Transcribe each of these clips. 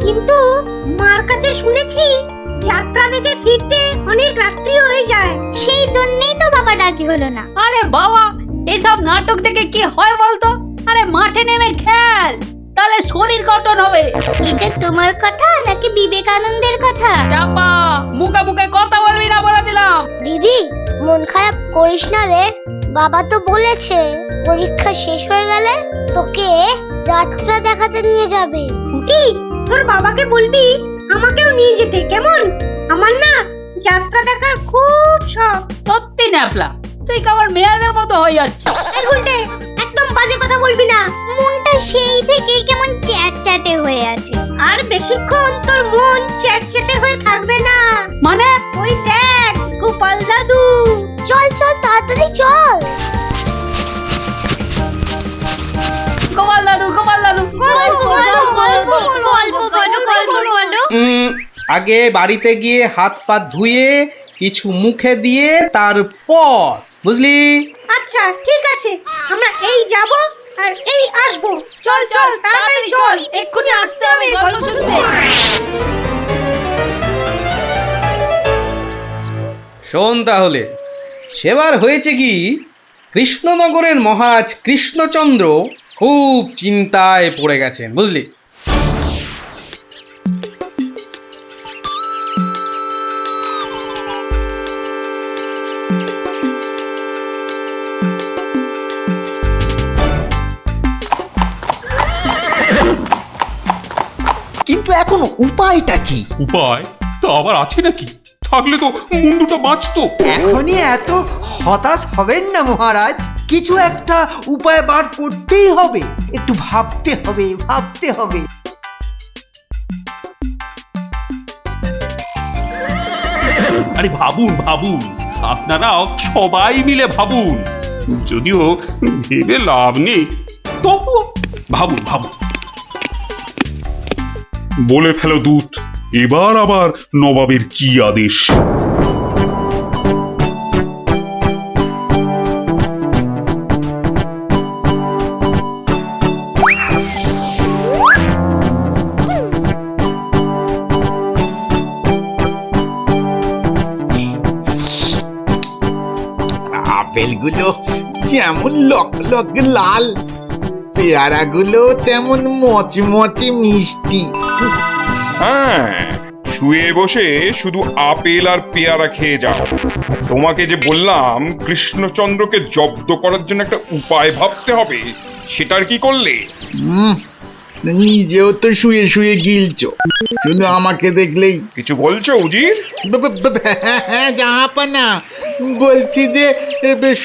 কিন্তু মার কাছে শুনেছি যাত্রা দেখে ফিরতে অনেক রাত্রি হয়ে যায়। সেই জন্যই তো বাবা রাজি হলো না। আরে বাবা, এইসব নাটক থেকে কি হয় বলতো? আরে মাঠে নেমে খেল, তাহলে শরীর গঠন হবে। এটা তোমার কথা নাকি বিবেকানন্দের কথা? চাপা, মুখে মুখে কথা বলবি না বলে দিলাম। দিদি, মন খারাপ করিস না রে। বাবা তো বলেছে পরীক্ষা শেষ হয়ে গেলে তোকে যাত্রা দেখাতে নিয়ে যাবে। কি তোর বাবাকে বলবি আমাকেও নিয়ে যেতে, কেমন? আমার না যাত্রা দেখার খুব শখ। সত্যি ন্যাপলা, তুই কেমন মেয়েদের মতো হয়ে যাচ্ছিস। এই গুলটে, একদম বাজে কথা বলবি না। মনটা সেই থেকে কেমন চ্যাটচ্যাটে হয়ে আছে। আর বেশিক্ষণ তোর মন চ্যাটচ্যাটে হয়ে থাকবে না। মানে? ওই দেখ গোপাল দাদু। চল চল তাড়াতাড়ি চল। গোপাল দাদু, গোপাল দাদু, গল্প বলো। আগে বাড়িতে গিয়ে হাত পা ধুয়ে কিছু মুখে দিয়ে তারপর, বুঝলি? আচ্ছা ঠিক আছে, আমরা এই যাব আর এই আসব। চল চল তাড়াতাড়ি চল, এক্ষুনি আসতে হবে গল্প শুনতে। শোন তাহলে, সেবার হয়েছে কি, কৃষ্ণনগরের মহারাজ কৃষ্ণচন্দ্র খুব চিন্তায় পড়ে গেছেন, বুঝলি? কিন্তু এখন উপায়টা কি? উপায় তা আবার আছে নাকি? থাকলে তো মুন্ডুটা বাঁচতো। এখনই এত হতাশ হবেন না মহারাজ, কিছু একটা উপায় বার করতেই হবে। একটু ভাবতে হবে, ভাবতে হবে। আরে ভাবুন ভাবুন, আপনারাও সবাই মিলে ভাবুন। যদিও ভেবে লাভ নেই, তবু ভাবুন ভাবুন। বলে ফেলো দূত, এবার আবার নবাবের কি আদেশ? আপেলগুলো যেমন লক লক লাল, পেয়ারাগুলো তেমন মচমচে মিষ্টি। হ্যাঁ, শুয়ে বসে শুধু আপেল আর পেয়ারা খেয়ে যাও। তোমাকে যে বললাম কৃষ্ণচন্দ্রকে জব্দ করার জন্য একটা উপায় ভাবতে হবে, সেটার কি করলে? নিজেও তো শুয়ে শুয়ে গিলছো, শুধু আমাকে দেখলেই। কিছু বলছো উজির? হ্যাঁ জাহাপানা, বলছি যে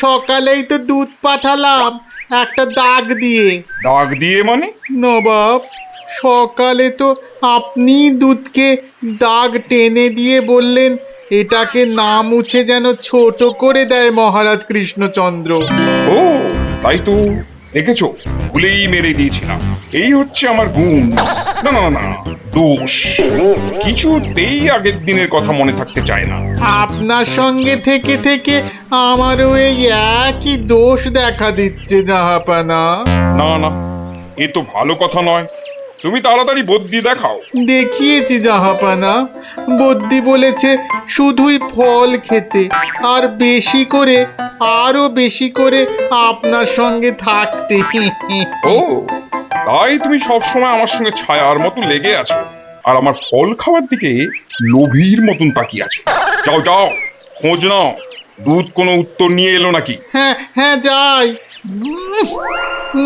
সকালেই তো দুধ পাঠালাম একটা দাগ দিয়ে। দাগ দিয়ে মানে? নবাব, সকালে তো আপনি দুধকে দাগ টেনে দিয়ে বললেন এটাকে না মুছে যেন ছোট করে দেয় মহারাজ কৃষ্ণচন্দ্র। ও তাই তো, দেখেছো, ভুলেই মেরে দিয়েছিলাম। এই হচ্ছে আমার গুণ, না না না দোষ। কিছুতেই আগের দিনের কথা মনে থাকতে চায় না। আপনার সঙ্গে থেকে থেকে আমারও এই একই দোষ দেখা দিচ্ছে জাহাপানা। না না, এ তো ভালো কথা নয়। তুমি তাড়াতাড়ি বুদ্ধি দেখাও। দেখিয়েছি জাহাপানা, বদ্যি বলেছে শুধুই ফল খেতে, আর বেশি করে, আরো বেশি করে আপনার সঙ্গে থাকতে। ও তাই তুমি সবসময় আমার সঙ্গে ছায়ার মতো লেগে আছো, আর আমার ফল খাওয়ার দিকে লোভীর মতন তাকিয়ে আছো। যাও যাও, খোঁজ নাও, দুধ কোনো উত্তর নিয়ে এলো নাকি। হ্যাঁ হ্যাঁ যাই।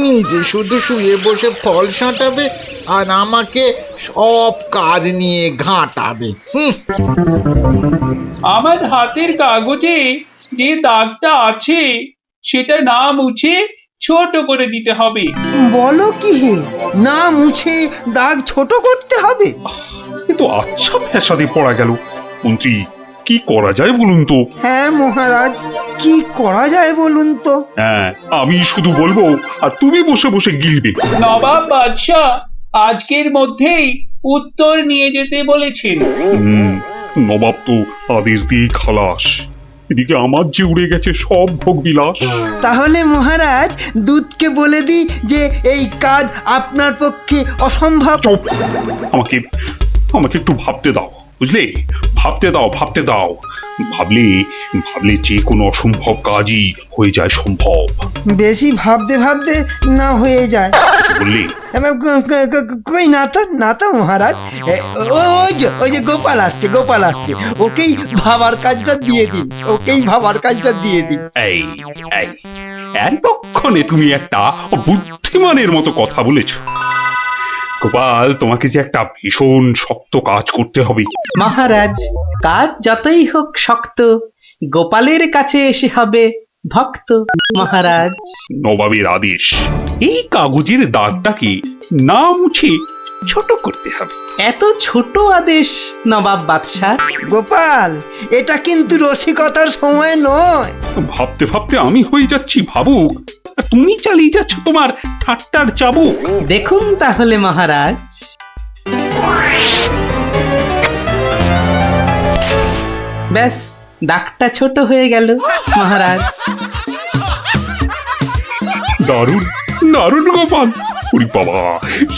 নিজে শুধু শুয়ে বসে ফল সাঁটাবে আর আমাকে সব কাজ নিয়ে ঘাঁটাবে। আমার হাতের কাগজে যে দাগটা আছে সেটা না মুছে ছোট করে দিতে হবে। বলো কি হে, না মুছে দাগ ছোট করতে হবে? এ তো আচ্ছা ফ্যাসাদে পড়া গেল। মন্ত্রী, কি করা যায় বলুন তো? হ্যাঁ মহারাজ, কি করা যায় বলুন তো? হ্যাঁ, আমি শুধু বলবো আর তুমি বসে বসে গিলবে। নবাব বাদশাহ আজকের মধ্যেই উত্তর নিয়ে যেতে বলেছেন। নবাব তো আদেশ দিয়ে খালাস। এদিকে আমার যে উড়ে গেছে সব ভোগবিলাস। তাহলে মহারাজ দুধকে বলে দিই যে এই কাজ আপনার পক্ষে অসম্ভব। চুপ! আমাকে আমাকে একটু ভাবতে দাও, বুঝলে? ভাবতে দাও, ভাবতে দাও। ভাবলে ভাবলে যে কোনো অসম্ভব কাজই হয়ে যায় সম্ভব। বেশি ভাবতে ভাবতে না হয়ে যায়। কিছু বললে? কই না তো মহারাজ। ওই যে গোপাল আসছে, ওকেই ভাবার কাজটা দিয়ে দিন। এই এই এতক্ষণে তুমি একটা বুদ্ধিমানের মতো কথা বলেছ। গোপাল, তোমাকে যে একটা ভীষণ শক্ত কাজ করতে হবে। মহারাজ, কাজ যতই হোক শক্ত, গোপালের কাছে এসে হবে ভক্ত। মহারাজ, নবাবের আদেশ, এই কাগজের দাগটাকে না মুছে ছোট করতে হবে। এত ছোট আদেশ নবাব বাদশাহ? গোপাল, এটা কিন্তু রসিকতার সময় নয়। ভাবতে ভাবতে আমি হয়ে যাচ্ছি ভাবুক, আর তুমি চালিয়ে যাচ্ছ তোমার ঠাট্টার চাবুক। দেখুন তাহলে মহারাজ। ব্যাস, দাগটা ছোট হয়ে গেল মহারাজ। দারুণ দারুণ গোপাল! ওরে বাবা,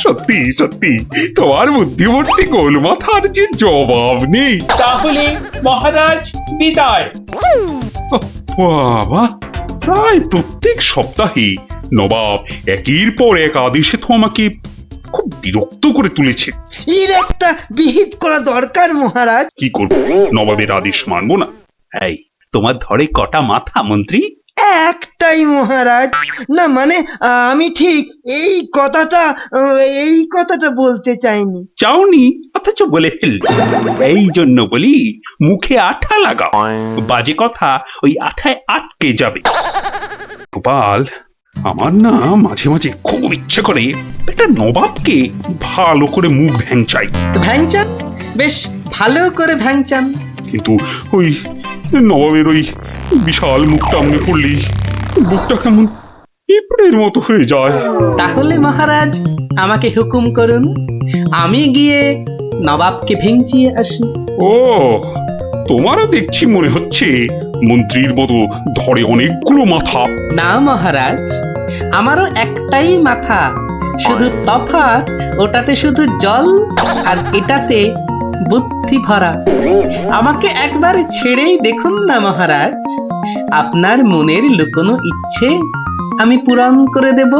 সত্যি সত্যি তোমার বুদ্ধিমতী গোল মাথার যে জবাব নেই। তাহলে মহারাজ বিদায়। বাবা, প্রায় প্রত্যেক সপ্তাহে নবাব একের পর এক আদেশে তো আমাকে খুব বিরক্ত করে তুলেছে। এর একটা বিহিত করা দরকার মহারাজ। কি করব, নবাবের আদেশ মানবো না? এই, তোমার ধরে কটা মাথা মন্ত্রী? একটাই মহারাজ। না মানে আমি ঠিক এই কথাটা বলতে চাইনি। চাওনি অথচ বলে ফেললে। এই জন্য বলি, মুখে আঠা লাগাও, বাজে কথা ওই আঠায় আটকে যাবে। গোপাল, আমার না মাঝে মাঝে খুব ইচ্ছে করে একটা নবাবকে ভালো করে মুখ ভ্যাংচাই। ভ্যাংচান, বেশ ভালো করে ভ্যাংচান। কিন্তু ওই নবাবের ওই বিশাল মুখটা মনে পড়লেই বুকটা কেমন পিঁপড়ের মতো হয়ে যায়। তাহলে মহারাজ আমাকে হুকুম করুন, আমি গিয়ে নবাবকে ভেঙচিয়ে আসি। ও, তোমারও দেখছি মনে হচ্ছে মন্ত্রীর মতো ধরে অনেকগুলো মাথা। না মহারাজ, আমারও একটাই মাথা, শুধু তফাৎ ওটাতে শুধু জল আর এটাতে বুদ্ধি ভরা। আমাকে একবার ছেড়েই দেখুন না মহারাজ, আপনার মনের লুকোনো ইচ্ছে আমি পূরণ করে দেব।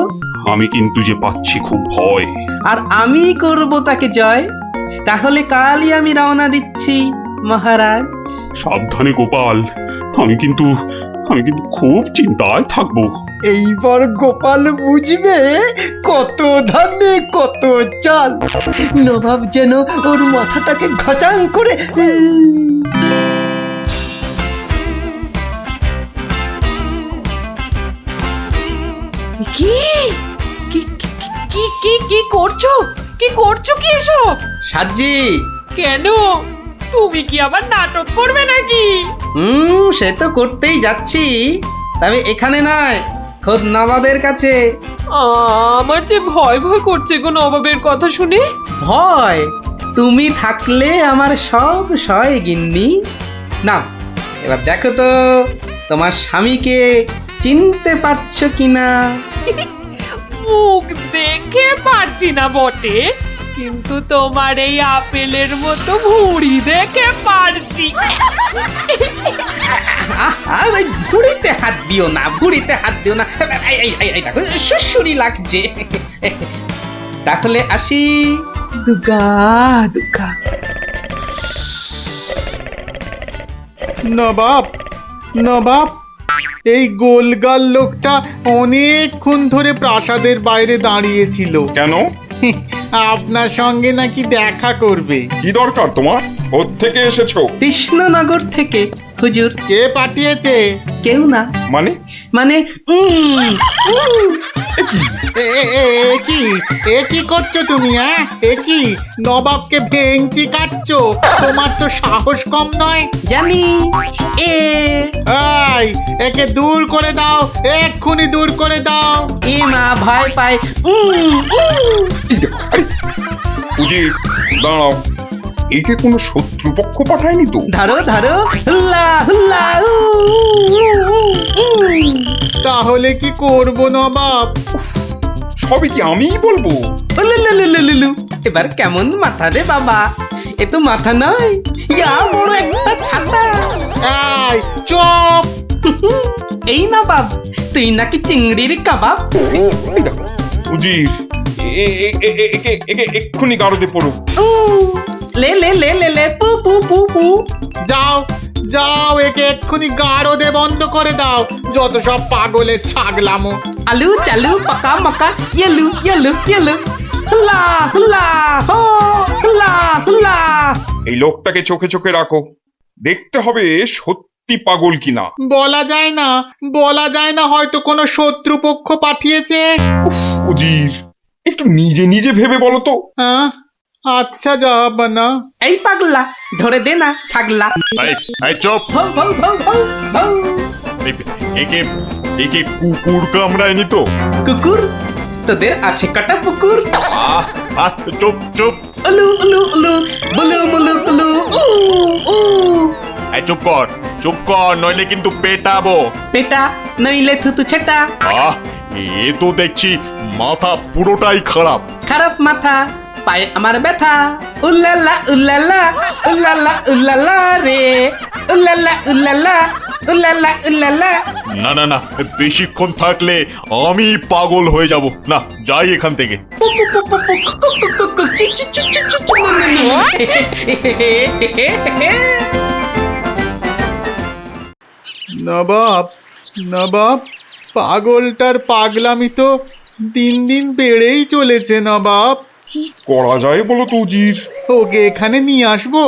আমি কিন্তু যে পাচ্ছি খুব ভয়। আর আমি করব তাকে জয়। তাহলে কালই আমি রওনা দিচ্ছি মহারাজ। সাবধানে গোপাল, আমি কিন্তু খুব চিন্তায় থাকবো। এইবার গোপাল বুঝবে কত ধানে কত চাল। নবাব যেন ওর মাথাটাকে ঘচাং করে কি কি কি কি কি করছো? কি করছো কি এসব? সাজি, কেন? তুমি কি আবার নাটক করবে নাকি? সে তো করতেই যাচ্ছি, তবে এখানে নয়, খোদ নবাবের কাছে। আমার যে ভয় ভয় করছে গো নবাবের কথা শুনে। ভয়? তুমি থাকলে আমার সব সয় গিন্নি। না, এবার দেখো তো তোমার স্বামীকে চিনতে পারছো কিনা। মুখ দেখে পারছি না বটে, কিন্তু তোমার এই আপেলের মতো ভুঁড়ি দেখে পারছি। ওই ভুঁড়িতে হাত দিও না, ভুঁড়িতে হাত দিও না। এই দেখো, সুসুরি লাগছে। তাহলে আসি। দুগা দুগা। নবাব, এই গোলগাল লোকটা অনেকক্ষণ ধরে প্রাসাদের বাইরে দাঁড়িয়েছিল। কেন? আপনার সঙ্গে নাকি দেখা করবে। কি দরকার তোমার? কোত্থেকে এসেছো? কৃষ্ণনগর থেকে হুজুর। কে পাঠিয়েছে? কেউ না। মানে? মানে এ কি করছো তুমি? হ্যাঁ, এ কি নবাবকে ভেঙচি কাটছো? তোমার তো সাহস কম নয়। জানি। এই, একে দূর করে দাও, এক্ষুনি দূর করে দাও। এ মা, ভয় পায়। উজির, দাঁড়াও। একে কোনো শত্রু শত্রুপক্ষ পাঠায়নি তো? ধরো ধরো, হুল্লা হুল্লা উ, উ, উ, উ। তাহলে কি করব নবাব? সবই কি আমিই বলবো? উলুলুলুলুলু। এবার কেমন মাথা রে বাবা, এ তো মাথা নয়, ইয়া বড় একটা ছাতা। এই চুপ! এই না বাব, তুই নাকি চিংড়ির কাবাব। এই দেখো উজির, একে এক্ষুনি গারদে পড়ো। উ, লে লে লে লে লে পু পু পু পু। যাও যাও, একে এক্ষুনি গারদে বন্ধ করে দাও, যত সব পাগলের ছাগলামো। আলু চালু পাকা মাকা ইয়েলু ইয়েলু ইয়েলু, হুল্লা হুল্লা হো, হুল্লা হুল্লা। এই লোকটাকে চোখে চোখে রাখো, দেখতে হবে সত্যি পাগল কিনা। বলা যায় না, বলা যায় না, হয়তো কোনো শত্রুপক্ষ পাঠিয়েছে। উজির, একটু নিজে নিজে ভেবে বলো তো। হ্যাঁ, আচ্ছা জাহাপনা। এই পাগলা, ধরে দে না ছাগলা। চুপ! ভৌ ভৌ ভৌ ভৌ ভৌ। একে একে কুকুর কামড়ায়নি তো? কুকুর, তোদের আছে কটা পুকুর? আহ আহ, চুপ চুপ! উলু উলু উলু, বুলু বুলু বুলু, উ উ। চুপ কর, নইলে কিন্তু পেটাবো। পেটা নইলে থুতু ছেটা। আহ, এ তো দেখছি মাথা পুরোটাই খারাপ। খারাপ মাথা, পায়ে আমার ব্যথা। উল্লালা উল্লালা, উল্লালা উল্লালা রে, উল্লালা উল্লালা, উল্লালা উল্লালা। না না না, বেশিক্ষণ থাকলে আমি পাগল হয়ে যাব। না, যাই এখান থেকে। নবাব, নবাব, পাগলটার পাগলামি তো দিন দিন বেড়েই চলেছে নবাব। কি করা যায় বলো তো উজির? ওকে এখানে নিয়ে আসবো?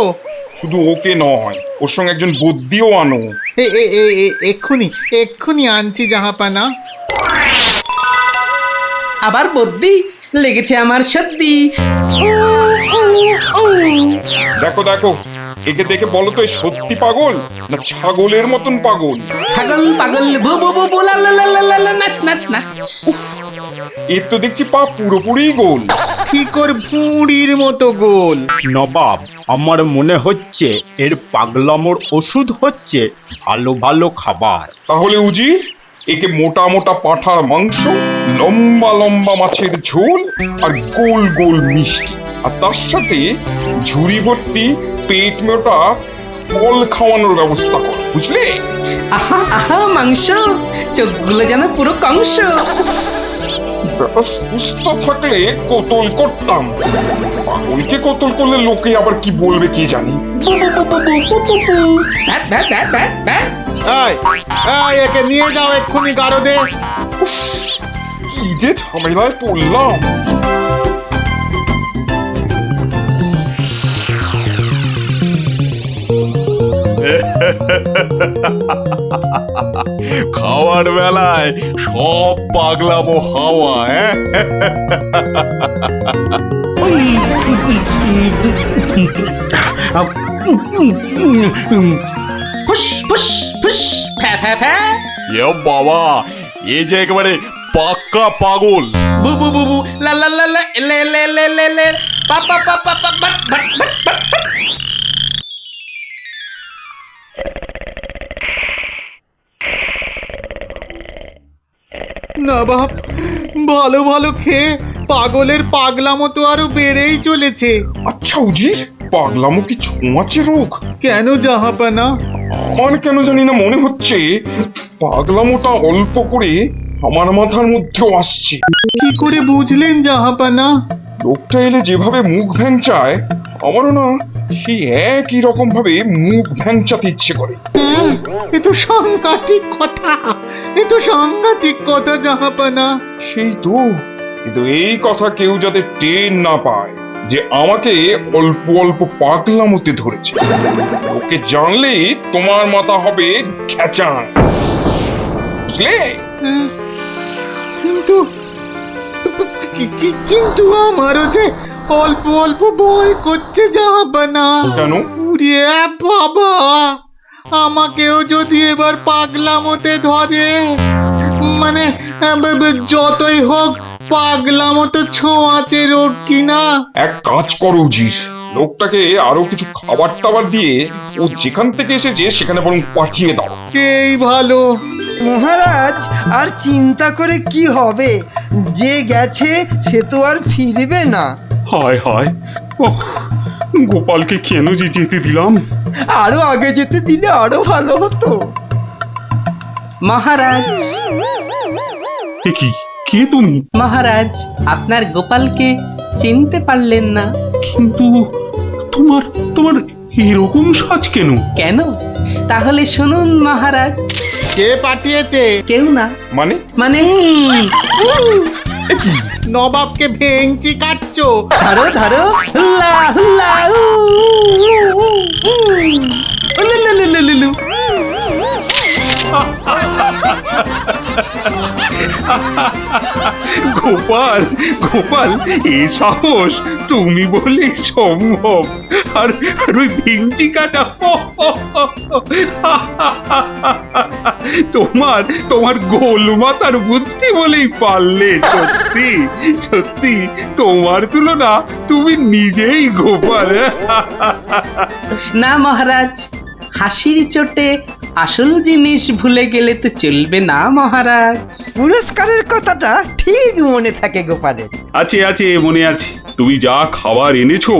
শুধু ওকে নয়, ওর সঙ্গে একজন বদ্যিও আনো। এ এ এ এ, এক্ষুনি এক্ষুনি আনছি জাহাপানা। আবার বদ্যি লেগেছে আমার সত্যি। দেখো দেখো, একে দেখে বলো তো, এ সত্যি পাগল না ছাগলের মতন পাগল? ছাগল পাগল ভু ভু ভু ভু, লা লা লা লা লা লা, নাচ নাচ নাচ। এর তো দেখছি পা পুরোপুরি গোল। ঠিকর ভুঁড়ির মতো গোল। নবাব, আমার মনে হচ্ছে এর পাগলামোর ওষুধ হচ্ছে ভালো ভালো খাবার। তাহলে উজির, একে মোটা মোটা পাঁঠার মাংস, লম্বা লম্বা মাছের ঝোল, আর গোল গোল মিষ্টি, আর তার সাথে ঝুড়ি ভর্তি পেট মোটা ফল খাওয়ানোর ব্যবস্থা করো, বুঝলে? আহা আহা মাংস, চোখগুলো যেন পুরো কংস। ব্যাপার সুস্থ থাকলে কোতল করতাম, পাগলকে কোতল করলে লোকে আবার কি বলবে কে জানি। Bat bat bat bat bat. এই এই, একে নিয়ে যাও এক্ষুনি গারদে। কি যে ঝামেলায় পড়লাম। খাওয়ার বেলায় সব পাগলামো হাওয়া। ফুস ফুস ফুস, ফ্যা ফ্যা ফ্যা। এ বাবা, এ যে একেবারে পাক্কা পাগল। বু বু বু বু, লা লা লা লা, লে লে লে লে লে, পা পা পা পা পা, বাট বাট বাট বাট বাট। নবাব, ভালো ভালো খেয়ে পাগলের পাগলামো তো আরো বেড়েই চলেছে। আচ্ছা উজির, পাগলামো কি ছোঁয়াচে রোগ? কেন জাহাপানা? আমার কেন জানি না মনে হচ্ছে পাগলামোটা অল্প করে আমার মাথার মধ্যেও আসছে। কি করে বুঝলেন জাহাপানা? লোকটা এলে যেভাবে মুখ ভ্যাংচায়, আমারও না সেই একই রকম ভাবে মুখ ভ্যাংচাতে ইচ্ছে করে। হ্যাঁ, এ তো সাংঘাতিক কথা, এ তো সাংঘাতিক কথা জাহাপানা। সেই তো, কিন্তু এই কথা কেউ যাতে টের না পায় যে আমাকে অল্প অল্প পাগলামোতে ধরেছে, ওকে জানলেই তোমার মাথা হবে খেচান, বুঝলে? হ্যাঁ, কিন্তু কিন্তু আমারও যে অল্প অল্প ভয় করছে জাহাপানা। কেন? উড়িয়ে বাবা, আমাকেও যদি এবার পাগলামোতে ধরে, মানে যতই হোক পাগলামো তো ছোঁয়াচে রোগ কিনা। এক কাজ করো উজির, লোকটাকে আরো কিছু খাবার টাবার দিয়ে ও যেখান থেকে এসেছে সেখানে বরং পাঠিয়ে দাও। এই ভালো। মহারাজ আর চিন্তা করে কি হবে, যে গেছে সে তো আর ফিরবে না। হায় হায়, ওহ, গোপালকে কেন যে যেতে দিলাম। আরো আগে যেতে দিলে আরো ভালো হতো। মহারাজ, এ কি, কে তুমি? মহারাজ, আপনার গোপালকে চিনতে পারলেন না? কিন্তু তোমার তোমার এরকম সাজ কেন? কেন? তাহলে শুনুন মহারাজ। কে পাঠিয়েছে? কেউ না। মানে? মানে নবাবকে ভেঙচি কাটছো? ধরো ধরো, হুল্লা হুল্লা, উলুলুলুলুলু। গোপাল, গোপাল, এ সাহস তুমি বলে সম্ভব। আর ওই ভিঞ্চি কাটা, তোমার তোমার গোল মাথার বুদ্ধি বলেই পারলে। সত্যি সত্যি তোমার তুলনা তুমি নিজেই গোপাল। না মহারাজ, হাসির চোটে আসল জিনিস ভুলে গেলে তো চলবে না মহারাজ। পুরস্কারের কথাটা ঠিক মনে থাকে গোপালের। আছে আছে, মনে আছে। তুমি যা খাবার এনেছো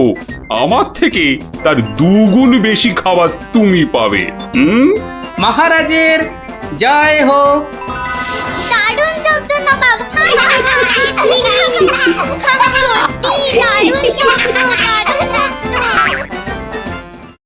আমার থেকে তার 2 গুণ বেশি খাবার তুমি পাবে। মহারাজের জয় হোক। দারুণ শব্দ নবাব। সত্যি দারুণ শব্দ, দারুণ শব্দ।